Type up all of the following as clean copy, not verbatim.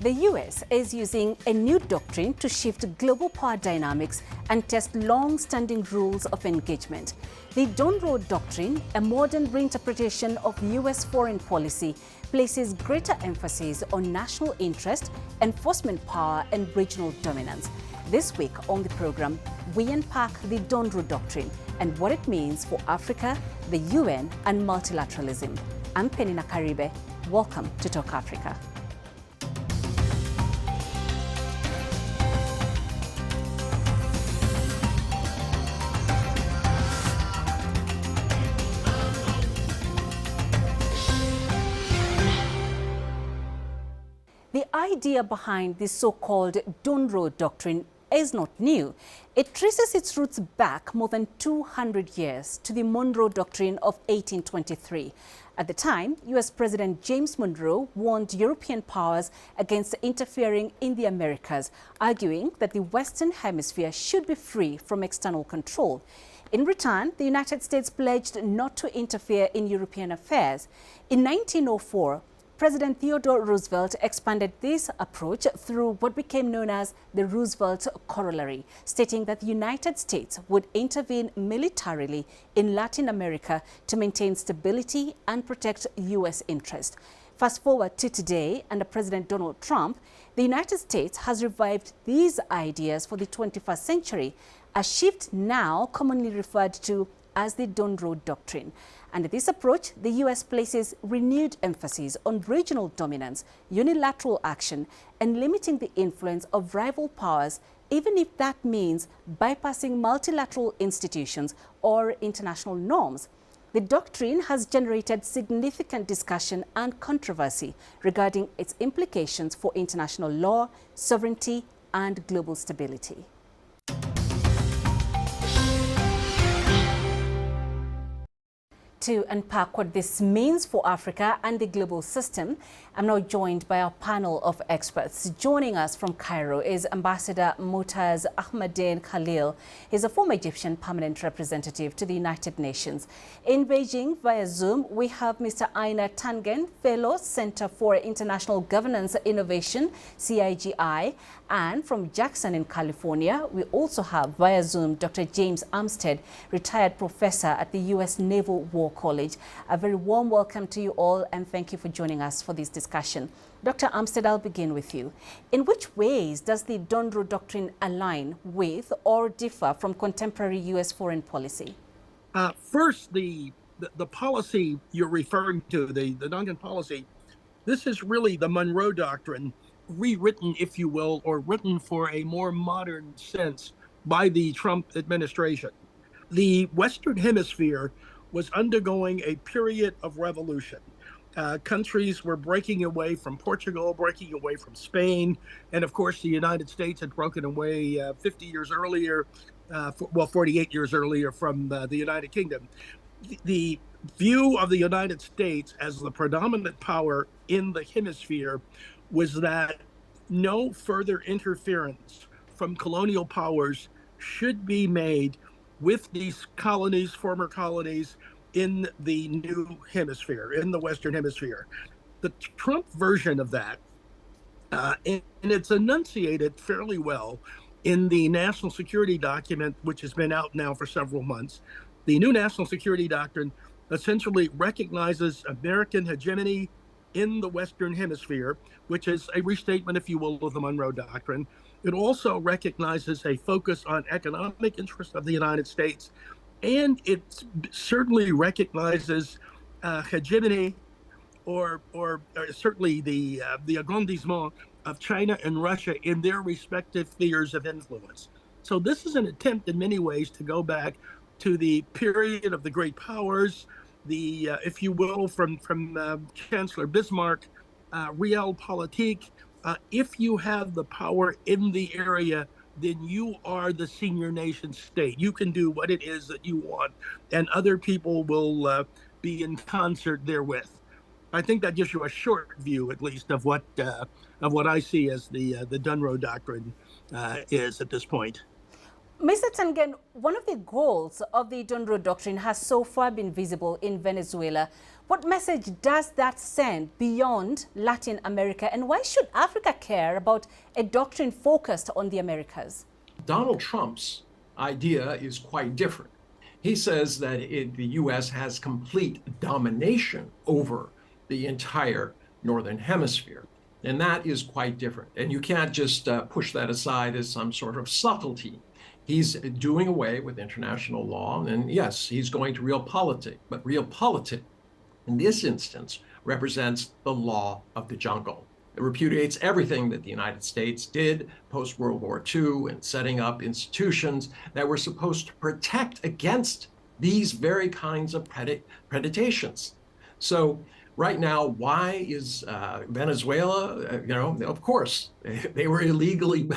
The US is using a new doctrine to shift global power dynamics and test long-standing rules of engagement. The Donroe Doctrine, a modern reinterpretation of US foreign policy, places greater emphasis on national interest, enforcement power, and regional dominance. This week on the program, we unpack the Donroe Doctrine and what it means for Africa, the UN, and multilateralism. I'm Penina Karibe. Welcome to Talk Africa. The idea behind the so-called Donroe Doctrine is not new. It traces its roots back more than 200 years to the Monroe Doctrine of 1823. At the time, US President James Monroe warned European powers against interfering in the Americas, arguing that the Western Hemisphere should be free from external control. In return, the United States pledged not to interfere in European affairs. In 1904, President Theodore Roosevelt expanded this approach through what became known as the Roosevelt Corollary, stating that the United States would intervene militarily in Latin America to maintain stability and protect U.S. interests. Fast forward to today, under President Donald Trump, the United States has revived these ideas for the 21st century, a shift now commonly referred to as the Donroe Doctrine. Under this approach, the U.S. places renewed emphasis on regional dominance, unilateral action, and limiting the influence of rival powers, even if that means bypassing multilateral institutions or international norms. The doctrine has generated significant discussion and controversy regarding its implications for international law, sovereignty, and global stability. To unpack what this means for Africa and the global system, I'm now joined by our panel of experts. Joining us from Cairo is Ambassador Motaz Ahmadine Khalil. He's a former Egyptian permanent representative to the United Nations. In Beijing, via Zoom, we have Mr. Aina Tangen, Fellow, Center for International Governance Innovation, CIGI. And from Jackson in California, we also have via Zoom Dr. James Armstead, retired professor at the U.S. Naval War College. A very warm welcome to you all, and thank you for joining us for this discussion. Dr. Armstead, I'll begin with you. In which ways does the Donroe Doctrine align with or differ from contemporary U.S. foreign policy? First, the policy you're referring to, the Duncan policy, this is really the Monroe Doctrine, rewritten, if you will, or written for a more modern sense by the Trump administration. The Western Hemisphere was undergoing a period of revolution. Countries were breaking away from Portugal, breaking away from Spain, and of course the United States had broken away 50 years earlier, 48 years earlier from the United Kingdom. The view of the United States as the predominant power in the hemisphere was that no further interference from colonial powers should be made with these colonies, former colonies, in the new hemisphere, in the Western Hemisphere. The Trump version of that, and it's enunciated fairly well in the national security document, which has been out now for several months. The new national security doctrine essentially recognizes American hegemony in the Western Hemisphere, which is a restatement, if you will, of the Monroe Doctrine. It also recognizes a focus on economic interests of the United States, and it certainly recognizes hegemony or certainly the aggrandizement of China and Russia in their respective spheres of influence. So this is an attempt in many ways to go back to the period of the great powers, the, if you will, from Chancellor Bismarck, realpolitik. If you have the power in the area, then you are the senior nation state. You can do what it is that you want, and other people will be in concert therewith. I think that gives you a short view, at least, of what I see as the Donroe Doctrine is at this point. Mr. Tengen, one of the goals of the Donroe Doctrine has so far been visible in Venezuela. What message does that send beyond Latin America, and why should Africa care about a doctrine focused on the Americas? Donald Trump's idea is quite different. He says that the U.S. has complete domination over the entire Northern Hemisphere. And that is quite different. And you can't just push that aside as some sort of subtlety. He's doing away with international law. And yes, he's going to realpolitik. But realpolitik, in this instance, represents the law of the jungle. It repudiates everything that the United States did post-World War II in setting up institutions that were supposed to protect against these very kinds of predations. So right now, why is Venezuela, of course, they were illegally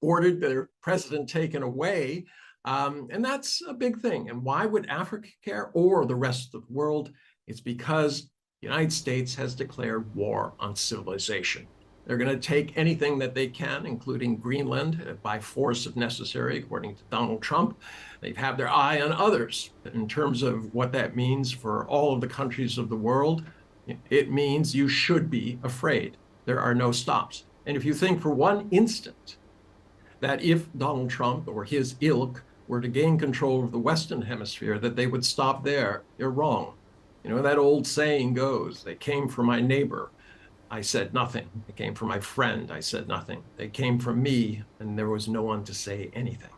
ordered their president taken away. And that's a big thing. And why would Africa care or the rest of the world? It's because the United States has declared war on civilization. They're going to take anything that they can, including Greenland, by force if necessary, according to Donald Trump. They've had their eye on others. In terms of what that means for all of the countries of the world, it means you should be afraid. There are no stops. And if you think for one instant that if Donald Trump or his ilk were to gain control of the Western Hemisphere, that they would stop there, you're wrong. You know, that old saying goes, they came for my neighbor, I said nothing. They came for my friend, I said nothing. They came for me, and there was no one to say anything.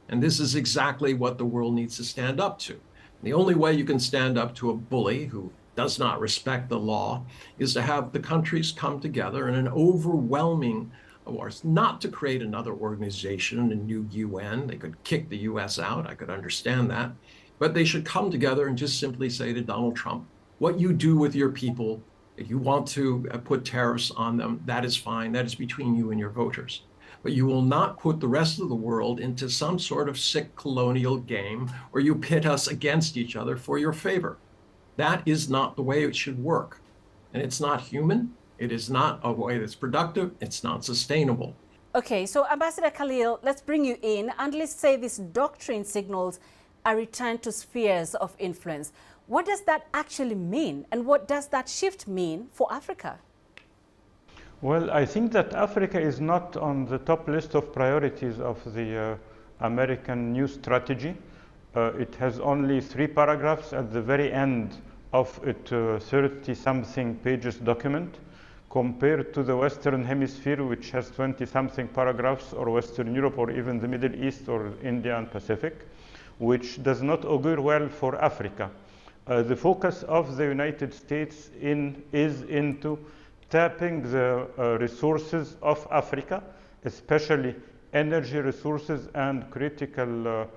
And this is exactly what the world needs to stand up to. The only way you can stand up to a bully who does not respect the law is to have the countries come together in an overwhelming force, not to create another organization, a new UN. They could kick the US out, I could understand that. But they should come together and just simply say to Donald Trump, what you do with your people, if you want to put tariffs on them, that is fine. That is between you and your voters. But you will not put the rest of the world into some sort of sick colonial game where you pit us against each other for your favor. That is not the way it should work. And it's not human. It is not a way that's productive. It's not sustainable. Okay, so Ambassador Khalil, let's bring you in and let's say this doctrine signals a return to spheres of influence. What does that actually mean? And what does that shift mean for Africa? Well, I think that Africa is not on the top list of priorities of the American new strategy. It has only 3 paragraphs at the very end of its 30-something pages document, compared to the Western Hemisphere, which has 20-something paragraphs, or Western Europe, or even the Middle East, or India and Pacific, which does not augur well for Africa. The focus of the United States is into tapping the resources of Africa, especially energy resources and critical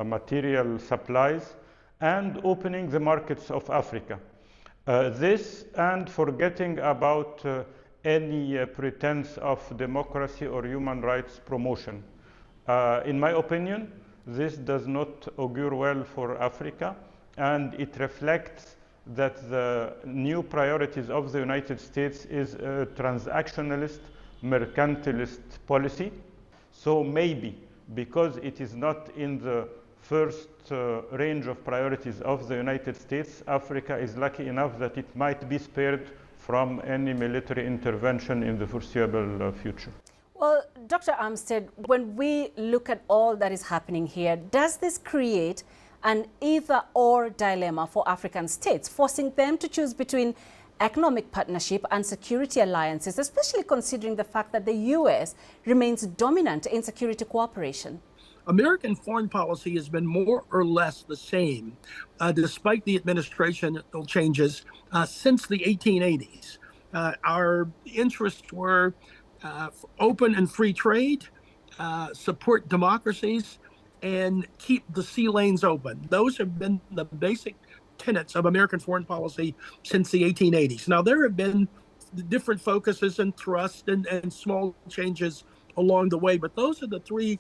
material supplies, and opening the markets of Africa. This and forgetting about any pretense of democracy or human rights promotion. In my opinion, this does not augur well for Africa, and it reflects that the new priorities of the United States is a transactionalist, mercantilist policy. So maybe, because it is not in the first range of priorities of the United States, Africa is lucky enough that it might be spared from any military intervention in the foreseeable future. Well, Dr. Armstead, when we look at all that is happening here, does this create an either-or dilemma for African states, forcing them to choose between economic partnership and security alliances, especially considering the fact that the U.S. remains dominant in security cooperation? American foreign policy has been more or less the same, despite the administrational changes since the 1880s. Our interests were open and free trade, support democracies, and keep the sea lanes open. Those have been the basic tenets of American foreign policy since the 1880s. Now, there have been different focuses and thrusts and small changes along the way, but those are the 3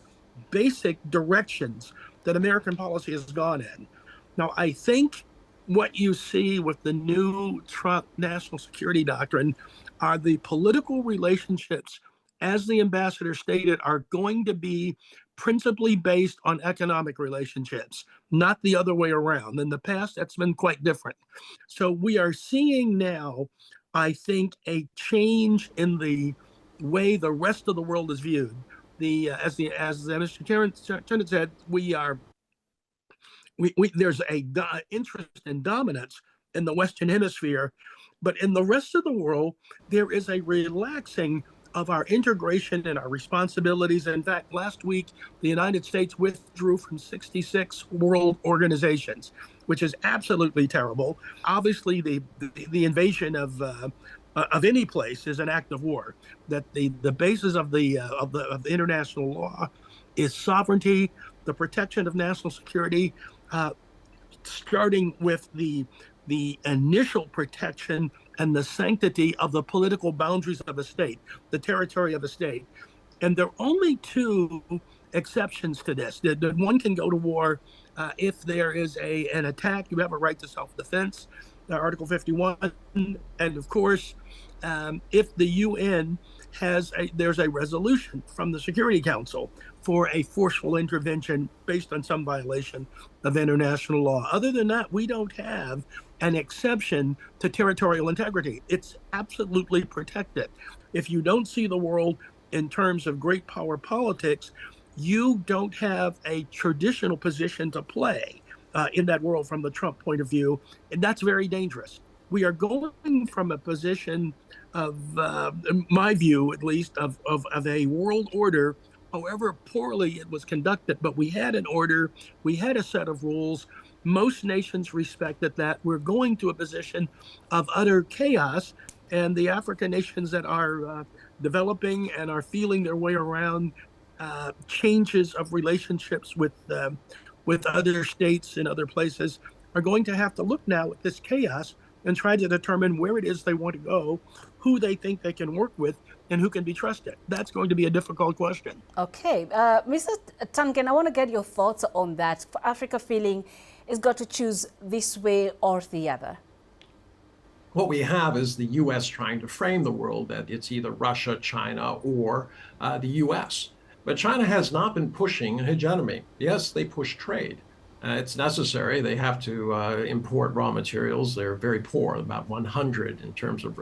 basic directions that American policy has gone in. Now, I think what you see with the new Trump national security doctrine are the political relationships, as the ambassador stated, are going to be principally based on economic relationships, not the other way around. In the past, that's been quite different. So we are seeing now, I think, a change in the way the rest of the world is viewed. As Mr. Chairman said, there's a interest in dominance in the Western Hemisphere, but in the rest of the world, there is a relaxing of our integration and our responsibilities. In fact, last week, the United States withdrew from 66 world organizations, which is absolutely terrible. Obviously, the invasion of any place is an act of war. That the basis of the international law is sovereignty, the protection of national security, starting with the initial protection and the sanctity of the political boundaries of a state, the territory of a state. And there are only two exceptions to this. That one can go to war if there is an attack. You have a right to self-defense, Article 51. And of course, if the UN there's a resolution from the Security Council for a forceful intervention based on some violation of international law. Other than that, we don't have an exception to territorial integrity. It's absolutely protected. If you don't see the world in terms of great power politics, you don't have a traditional position to play in that world from the Trump point of view, and that's very dangerous. We are going from a position of, in my view at least, of a world order, however poorly it was conducted, but we had an order, we had a set of rules. Most nations respected that. We're going to a position of utter chaos, and the African nations that are developing and are feeling their way around changes of relationships with other states and other places are going to have to look now at this chaos and try to determine where it is they want to go, who they think they can work with, and who can be trusted. That's going to be a difficult question. Okay. Mr. Tangen, I want to get your thoughts on that. For Africa feeling it's got to choose this way or the other. What we have is the U.S. trying to frame the world that it's either Russia, China, or the U.S. But China has not been pushing hegemony. Yes, they push trade. It's necessary. They have to import raw materials. They're very poor, about 100 in terms of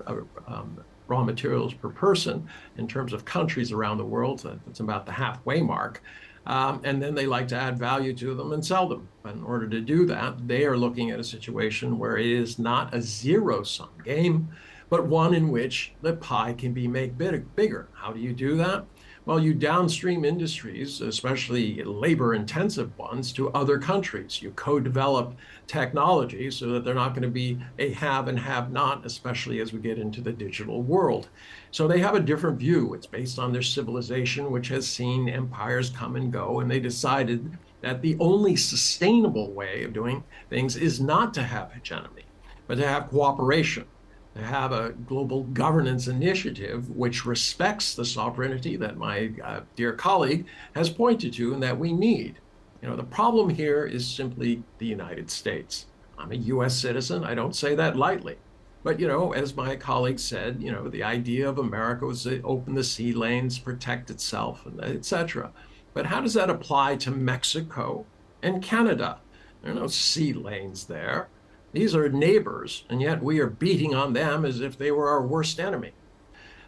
raw materials per person. In terms of countries around the world, it's about the halfway mark. And then they like to add value to them and sell them. But in order to do that, they are looking at a situation where it is not a zero-sum game, but one in which the pie can be made bigger. How do you do that? Well, you downstream industries, especially labor-intensive ones, to other countries. You co-develop technology so that they're not going to be a have and have not, especially as we get into the digital world. So they have a different view. It's based on their civilization, which has seen empires come and go, and they decided that the only sustainable way of doing things is not to have hegemony, but to have cooperation. To have a global governance initiative which respects the sovereignty that my dear colleague has pointed to and that we need. You know, the problem here is simply the United States. I'm a U.S. citizen. I don't say that lightly. But, you know, as my colleague said, you know, the idea of America was to open the sea lanes, protect itself, and et cetera. But how does that apply to Mexico and Canada? There are no sea lanes there. These are neighbors, and yet we are beating on them as if they were our worst enemy.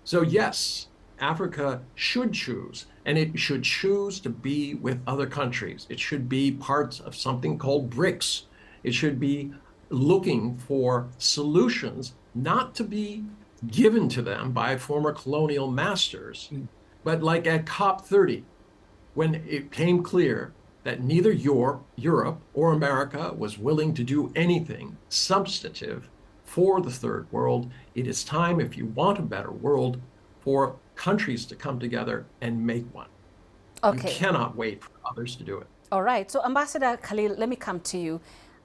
So yes, Africa should choose, and it should choose to be with other countries. It should be part of something called BRICS. It should be looking for solutions not to be given to them by former colonial masters, but like at COP30, when it became clear that neither Europe or America was willing to do anything substantive for the third world. It is time, if you want a better world, for countries to come together and make one. Okay. You cannot wait for others to do it. All right. So Ambassador Khalil, let me come to you.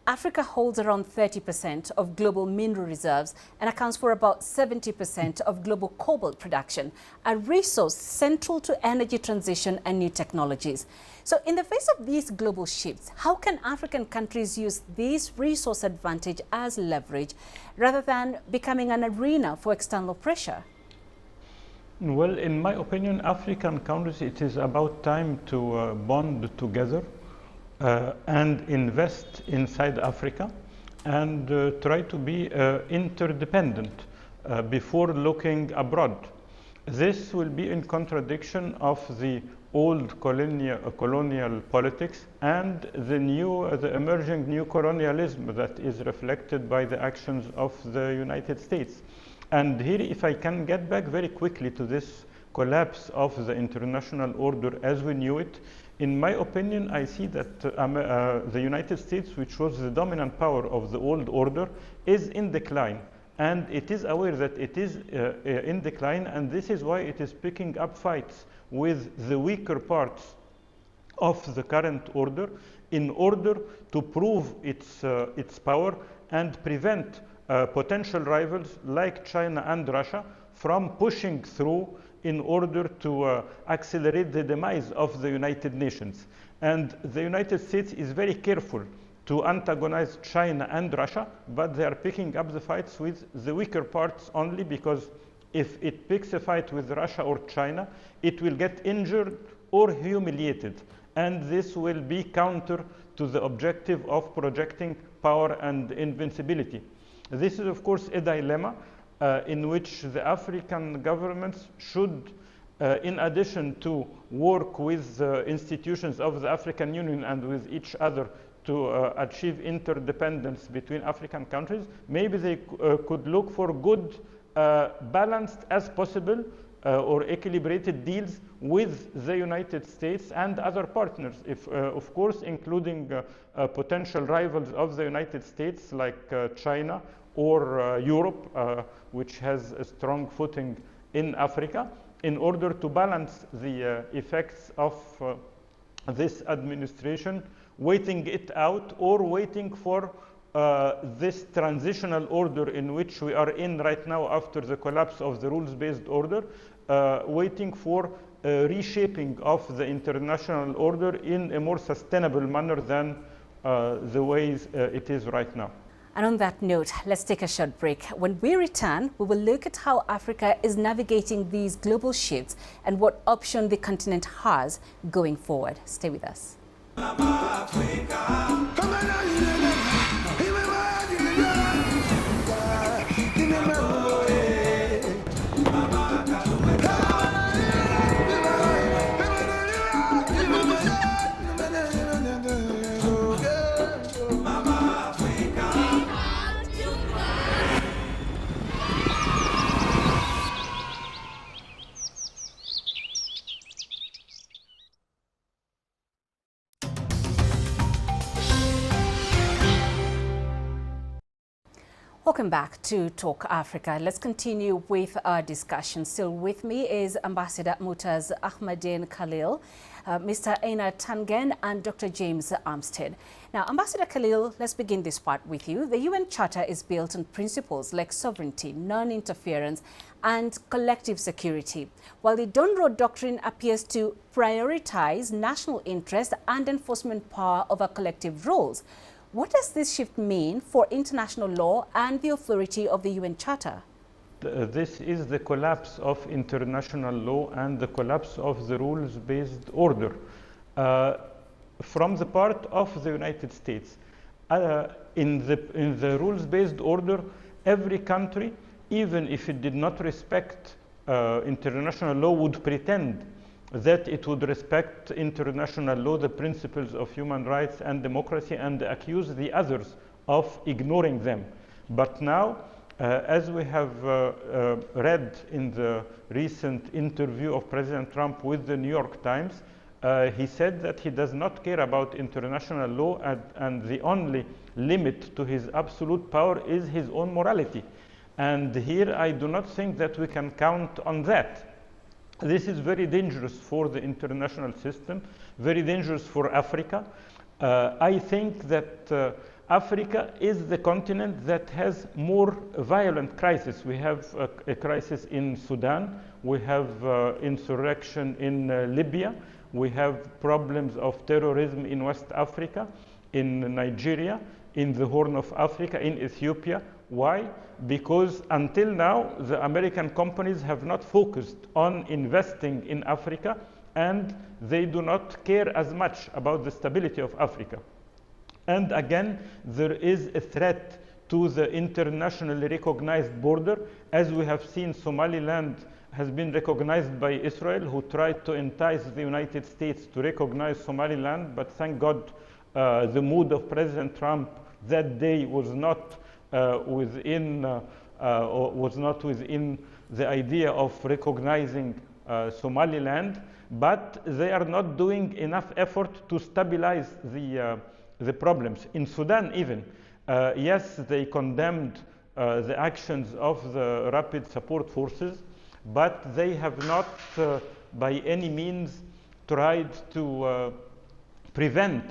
Africa holds around 30% of global mineral reserves and accounts for about 70% of global cobalt production, a resource central to energy transition and new technologies. So in the face of these global shifts, how can African countries use this resource advantage as leverage rather than becoming an arena for external pressure? Well, in my opinion, African countries, it is about time to bond together and invest inside Africa and try to be interdependent before looking abroad. This will be in contradiction of the old colonial politics and the emerging new colonialism that is reflected by the actions of the United States. And here, if I can get back very quickly to this collapse of the international order as we knew it, in my opinion, I see that the United States, which was the dominant power of the old order, is in decline. And it is aware that it is in decline, and this is why it is picking up fights with the weaker parts of the current order in order to prove its power and prevent potential rivals like China and Russia from pushing through in order to accelerate the demise of the United Nations. And the United States is very careful to antagonize China and Russia, but they are picking up the fights with the weaker parts only, because if it picks a fight with Russia or China, it will get injured or humiliated. And this will be counter to the objective of projecting power and invincibility. This is, of course, a dilemma in which the African governments should, in addition to work with institutions of the African Union and with each other to achieve interdependence between African countries, maybe they could look for good, balanced as possible or equilibrated deals with the United States and other partners, if, of course, including potential rivals of the United States like China or Europe, which has a strong footing in Africa, in order to balance the effects of this administration, waiting it out or waiting for this transitional order in which we are in right now after the collapse of the rules-based order, waiting for reshaping of the international order in a more sustainable manner than the ways it is right now. And on that note, let's take a short break. When we return, we will look at how Africa is navigating these global shifts and what option the continent has going forward. Stay with us. Welcome back to Talk Africa. Let's continue with our discussion. Still with me is Ambassador Mutaz Ahmadin Khalil, Mr. Einar Tangen, and Dr. James Armstead. Now, Ambassador Khalil, let's begin this part with you. The UN Charter is built on principles like sovereignty, non-interference, and collective security, while the Donroe Doctrine appears to prioritize national interest and enforcement power over collective roles. What does this shift mean for international law and the authority of the UN Charter? This is the collapse of international law and the collapse of the rules-based order from the part of the United States. In the rules-based order, every country, even if it did not respect international law, would pretend that it would respect international law, the principles of human rights and democracy, and accuse the others of ignoring them. But now, as we have read in the recent interview of President Trump with the New York Times, he said that he does not care about international law, and the only limit to his absolute power is his own morality. And here I do not think that we can count on that. This is very dangerous for the international system, very dangerous for Africa. I think that Africa is the continent that has more violent crises. We have a crisis in Sudan, we have insurrection in Libya, we have problems of terrorism in West Africa, in Nigeria, in the Horn of Africa, in Ethiopia. Why? Because until now, the American companies have not focused on investing in Africa, and they do not care as much about the stability of Africa. And again, there is a threat to the internationally recognized border. As we have seen, Somaliland has been recognized by Israel, who tried to entice the United States to recognize Somaliland, but thank God the mood of President Trump that day was not within the idea of recognizing Somaliland, but they are not doing enough effort to stabilize the problems. In Sudan even, yes, they condemned the actions of the Rapid Support Forces, but they have not by any means tried to prevent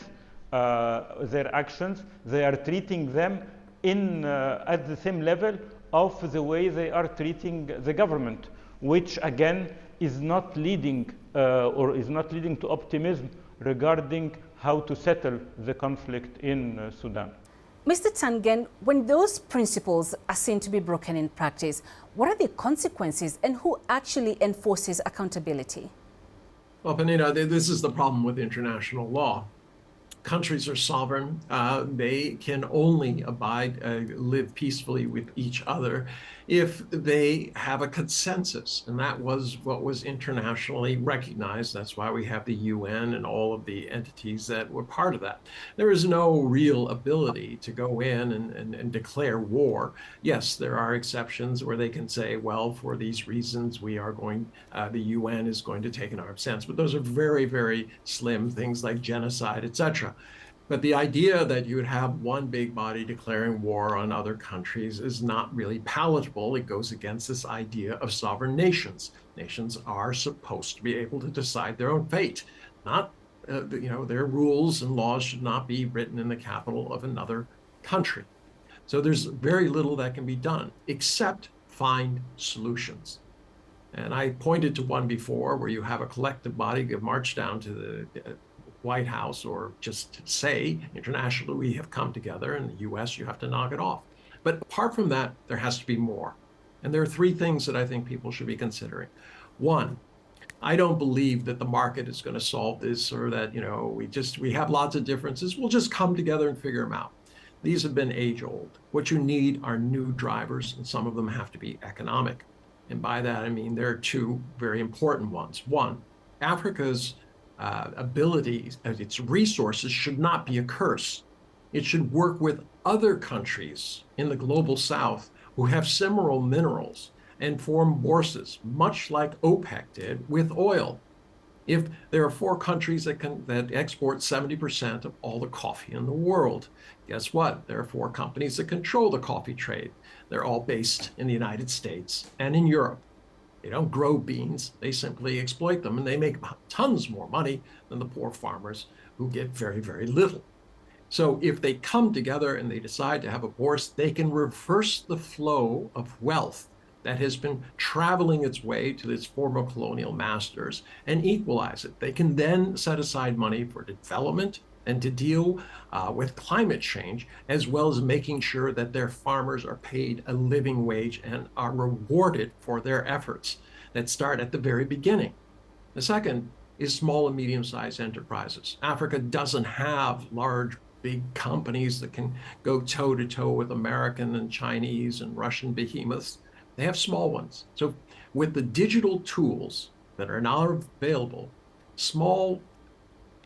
their actions. They are treating them at the same level of the way they are treating the government, which again is not leading to optimism regarding how to settle the conflict in Sudan. Mr. Tangen, when those principles are seen to be broken in practice, what are the consequences and who actually enforces accountability? Well, Panina, this is the problem with international law. Countries are sovereign. They can only live peacefully with each other if they have a consensus. And that was what was internationally recognized. That's why we have the UN and all of the entities that were part of that. There is no real ability to go in and declare war. Yes, there are exceptions where they can say, well, for these reasons, we are going, the UN is going to take an armed stance. But those are very, very slim things like genocide, etc. But the idea that you would have one big body declaring war on other countries is not really palatable. It goes against this idea of sovereign nations. Nations are supposed to be able to decide their own fate. Not, their rules and laws should not be written in the capital of another country. So there's very little that can be done except find solutions. And I pointed to one before where you have a collective body march down to the White House or just say internationally we have come together. In the US, you have to knock it off. But apart from that, there has to be more. And there are three things that I think people should be considering. One, I don't believe that the market is going to solve this, or that, we have lots of differences. We'll just come together and figure them out. These have been age old. What you need are new drivers, and some of them have to be economic. And by that, I mean, there are two very important ones. One, Africa's abilities, its resources should not be a curse. It should work with other countries in the global south who have similar minerals and form bourses, much like OPEC did with oil. If there are 4 countries that export 70% of all the coffee in the world, guess what? There are 4 companies that control the coffee trade. They're all based in the United States and in Europe. They don't grow beans, they simply exploit them, and they make tons more money than the poor farmers who get very, very little. So if they come together and they decide to have a bourse, they can reverse the flow of wealth that has been traveling its way to its former colonial masters and equalize it. They can then set aside money for development and to deal with climate change, as well as making sure that their farmers are paid a living wage and are rewarded for their efforts that start at the very beginning. The second is small and medium-sized enterprises. Africa doesn't have large, big companies that can go toe-to-toe with American and Chinese and Russian behemoths. They have small ones. So with the digital tools that are now available, small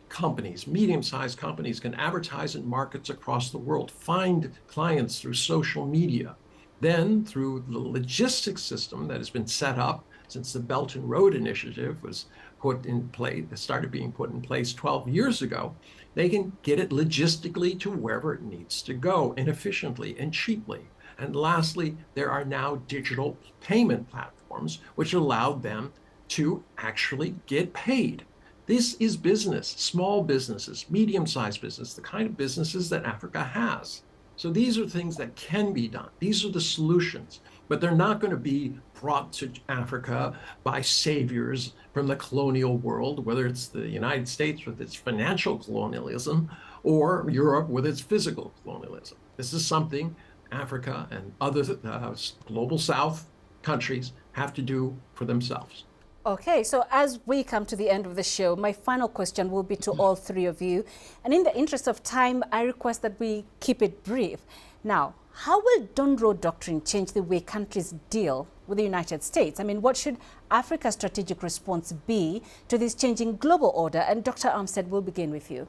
companies, medium-sized companies can advertise in markets across the world, find clients through social media. Then through the logistics system that has been set up since the Belt and Road Initiative was put in place, started being put in place 12 years ago, they can get it logistically to wherever it needs to go and efficiently and cheaply. And lastly, there are now digital payment platforms which allow them to actually get paid. This is business, small businesses, medium-sized business, the kind of businesses that Africa has. So these are things that can be done. These are the solutions, but they're not going to be brought to Africa by saviors from the colonial world, whether it's the United States with its financial colonialism or Europe with its physical colonialism. This is something Africa and other global South countries have to do for themselves. Okay, so as we come to the end of the show, my final question will be to all three of you. And in the interest of time, I request that we keep it brief. Now, how will Donroe Doctrine change the way countries deal with the United States? I mean, what should Africa's strategic response be to this changing global order? And Dr. Armstead, we'll begin with you.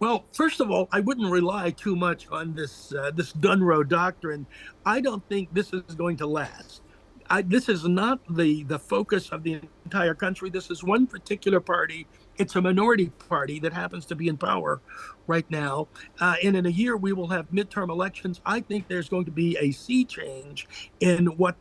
Well, first of all, I wouldn't rely too much on this Donroe Doctrine. I don't think this is going to last. This is not the focus of the entire country. This is one particular party. It's a minority party that happens to be in power right now. And in a year, we will have midterm elections. I think there's going to be a sea change in what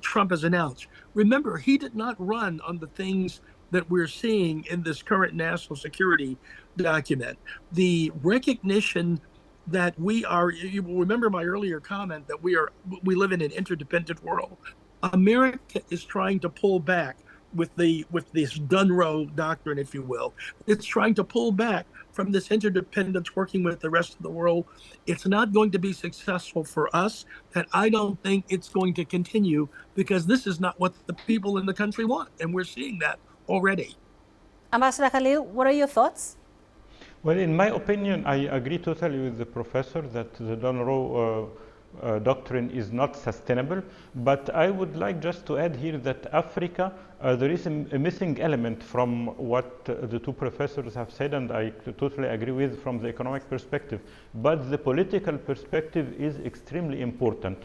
Trump has announced. Remember, he did not run on the things that we're seeing in this current national security document. The recognition that we are, you will remember my earlier comment that we live in an interdependent world. America is trying to pull back with this Donroe Doctrine, if you will. It's trying to pull back from this interdependence, working with the rest of the world. It's not going to be successful for us, and I don't think it's going to continue because this is not what the people in the country want, and we're seeing that already. Ambassador Khalil, what are your thoughts? Well, in my opinion, I agree totally with the professor that the Donroe Doctrine is not sustainable, but I would like just to add here that Africa, there is a missing element from what the two professors have said, and I totally agree with from the economic perspective, but the political perspective is extremely important.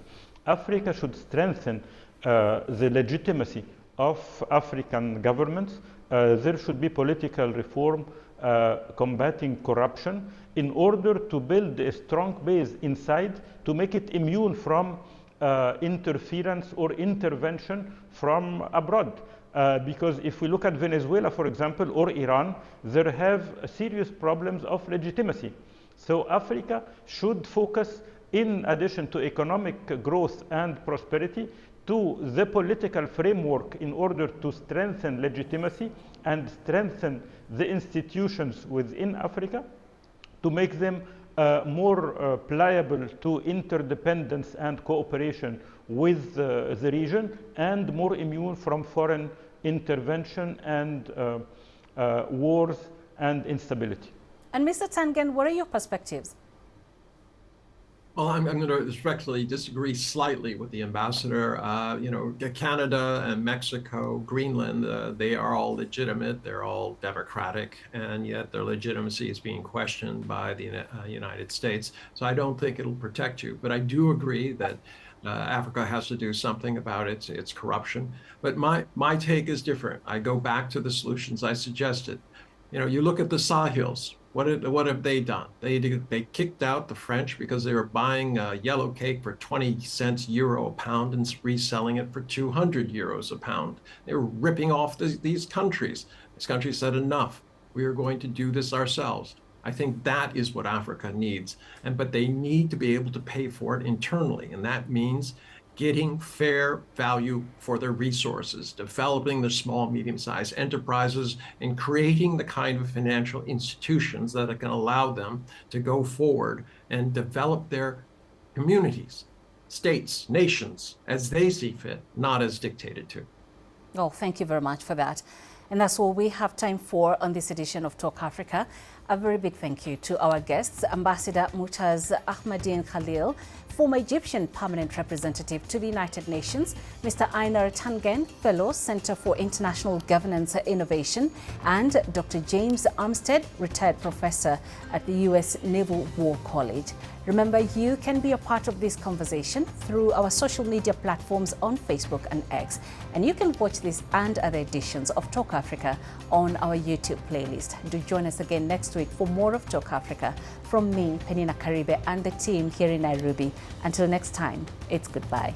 Africa should strengthen the legitimacy of African governments. There should be political reform, combating corruption, in order to build a strong base inside to make it immune from interference or intervention from abroad. Because if we look at Venezuela, for example, or Iran, they have serious problems of legitimacy. So Africa should focus, in addition to economic growth and prosperity, to the political framework in order to strengthen legitimacy and strengthen the institutions within Africa, to make them more pliable to interdependence and cooperation with the region, and more immune from foreign intervention and wars and instability. And Mr. Tangen, what are your perspectives? Well, I'm going to respectfully disagree slightly with the ambassador. Canada and Mexico, Greenland, they are all legitimate. They're all democratic, and yet their legitimacy is being questioned by the United States. So I don't think it'll protect you. But I do agree that Africa has to do something about its corruption. But my take is different. I go back to the solutions I suggested. You look at the Sahels. What have they done? They kicked out the French because they were buying yellow cake for 20 cents euro a pound and reselling it for 200 euros a pound. They were ripping off these countries. This country said, enough. We are going to do this ourselves. I think that is what Africa needs. But they need to be able to pay for it internally. And that means getting fair value for their resources, developing the small, medium-sized enterprises, and creating the kind of financial institutions that can allow them to go forward and develop their communities, states, nations, as they see fit, not as dictated to. Oh, thank you very much for that. And that's all we have time for on this edition of Talk Africa. A very big thank you to our guests, Ambassador Mutaz Ahmadine Khalil, former Egyptian permanent representative to the United Nations, Mr. Einar Tangen, Fellow, Center for International Governance Innovation, and Dr. James Armstead, retired professor at the U.S. Naval War College. Remember, you can be a part of this conversation through our social media platforms on Facebook and X. And you can watch this and other editions of Talk Africa on our YouTube playlist. Do join us again next week for more of Talk Africa. From me, Penina Karibe, and the team here in Nairobi. Until next time, it's goodbye.